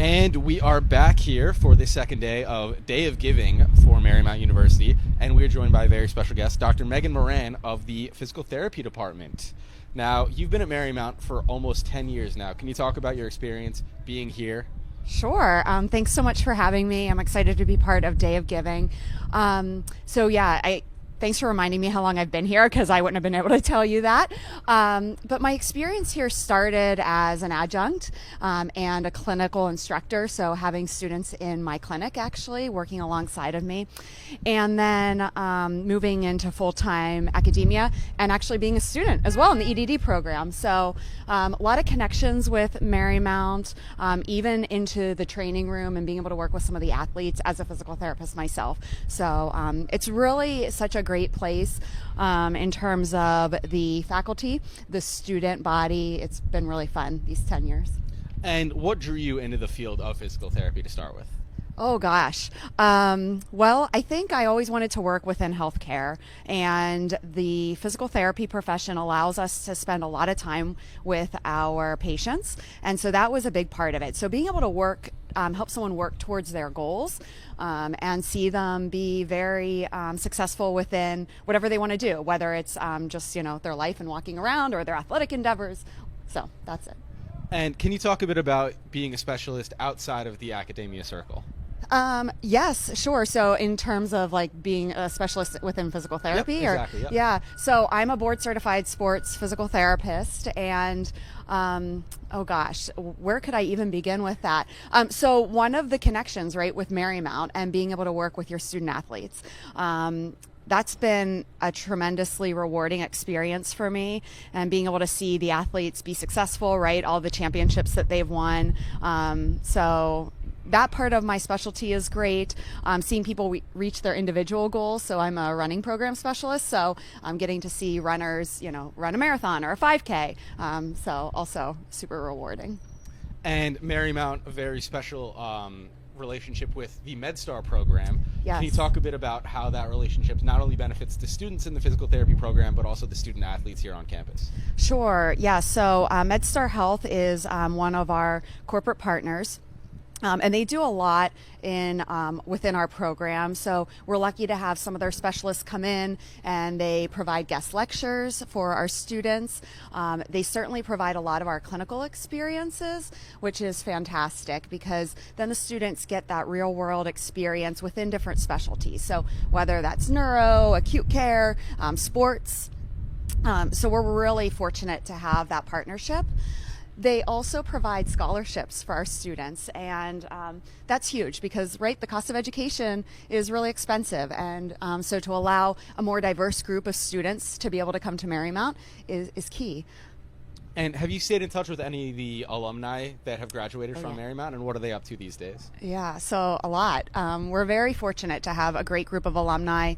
And we are back here for the second day of Giving for Marymount University, and we're joined by a very special guest, Dr. Megan Moran of the Physical Therapy Department. Now, you've been at Marymount for almost 10 years now. Can you talk about your experience being here? Sure. Thanks so much for having me. I'm excited to be part of Day of Giving. Thanks for reminding me how long I've been here, because I wouldn't have been able to tell you that. But my experience here started as an adjunct and a clinical instructor, so having students in my clinic actually working alongside of me, and then moving into full-time academia and actually being a student as well in the EDD program. So a lot of connections with Marymount, even into the training room and being able to work with some of the athletes as a physical therapist myself. So it's really such a great place in terms of the faculty, the student body. It's been really fun these 10 years. And what drew you into the field of physical therapy to start with? Oh gosh. Well, I think I always wanted to work within healthcare, and the physical therapy profession allows us to spend a lot of time with our patients. And so that was a big part of it. So being able to help someone work towards their goals and see them be very successful within whatever they want to do, whether it's just, their life and walking around or their athletic endeavors. So that's it. And can you talk a bit about being a specialist outside of the academia circle? Yes, sure. So in terms of being a specialist within physical therapy, Yep, exactly, yep. Yeah. So I'm a board certified sports physical therapist, and where could I even begin with that? So one of the connections, right, with Marymount and being able to work with your student athletes, that's been a tremendously rewarding experience for me, and being able to see the athletes be successful, right? All the championships that they've won. So that part of my specialty is great. Seeing people reach their individual goals. So I'm a running program specialist. So I'm getting to see runners, run a marathon or a 5K. So also super rewarding. And Marymount, a very special relationship with the MedStar program. Yes. Can you talk a bit about how that relationship not only benefits the students in the physical therapy program, but also the student athletes here on campus? Sure. Yeah. So MedStar Health is one of our corporate partners. And they do a lot within our program. So we're lucky to have some of their specialists come in, and they provide guest lectures for our students. They certainly provide a lot of our clinical experiences, which is fantastic, because then the students get that real world experience within different specialties. So whether that's neuro, acute care, sports. So we're really fortunate to have that partnership. They also provide scholarships for our students, and that's huge because, right, the cost of education is really expensive, and so to allow a more diverse group of students to be able to come to Marymount is key. And have you stayed in touch with any of the alumni that have graduated from Marymount, and what are they up to these days? Yeah, so a lot. We're very fortunate to have a great group of alumni.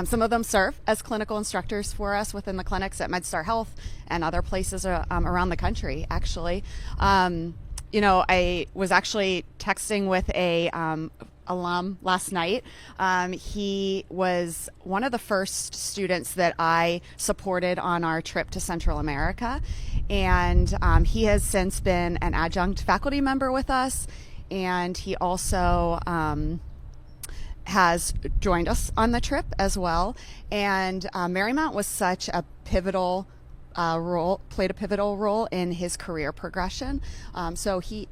Some of them serve as clinical instructors for us within the clinics at MedStar Health and other places around the country, actually. I was actually texting with a alum last night. He was one of the first students that I supported on our trip to Central America, and he has since been an adjunct faculty member with us, and he also has joined us on the trip as well. And Marymount was such a pivotal played a pivotal role in his career progression. So he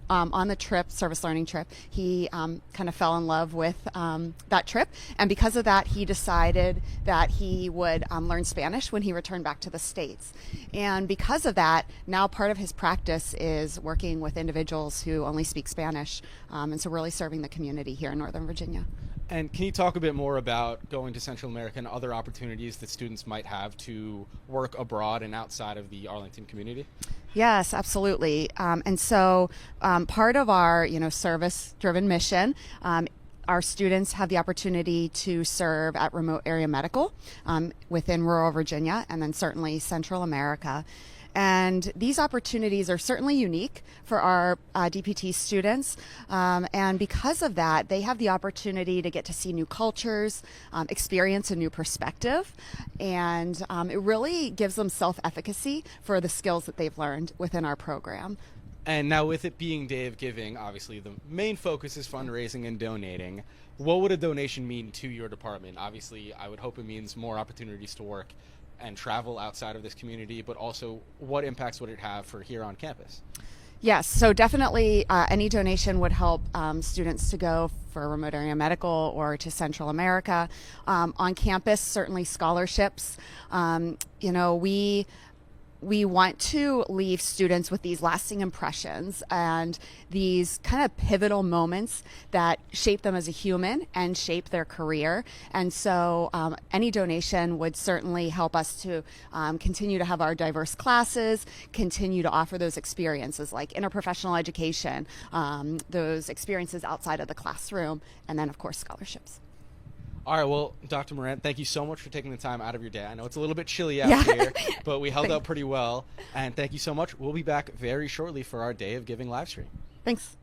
on the trip, service learning trip, he kind of fell in love with that trip, and because of that, he decided that he would learn Spanish when he returned back to the States. And because of that, now part of his practice is working with individuals who only speak Spanish, and so really serving the community here in Northern Virginia. And can you talk a bit more about going to Central America and other opportunities that students might have to work abroad and outside of the Arlington community? Yes, absolutely. And so part of our, service-driven mission, our students have the opportunity to serve at remote area medical within rural Virginia, and then certainly Central America. And these opportunities are certainly unique for our DPT students. And because of that, they have the opportunity to get to see new cultures, experience a new perspective. And it really gives them self-efficacy for the skills that they've learned within our program. And now, with it being Day of Giving, obviously the main focus is fundraising and donating. What would a donation mean to your department? Obviously, I would hope it means more opportunities to work and travel outside of this community, but also what impacts would it have for here on campus? Yes, so definitely any donation would help students to go for remote area medical or to Central America. On campus, certainly scholarships. We want to leave students with these lasting impressions and these kind of pivotal moments that shape them as a human and shape their career. And so any donation would certainly help us to continue to have our diverse classes, continue to offer those experiences like interprofessional education, those experiences outside of the classroom, and then, of course, scholarships. All right, well, Dr. Moran, thank you so much for taking the time out of your day. I know it's a little bit chilly out here, but we held out pretty well. And thank you so much. We'll be back very shortly for our Day of Giving live stream. Thanks.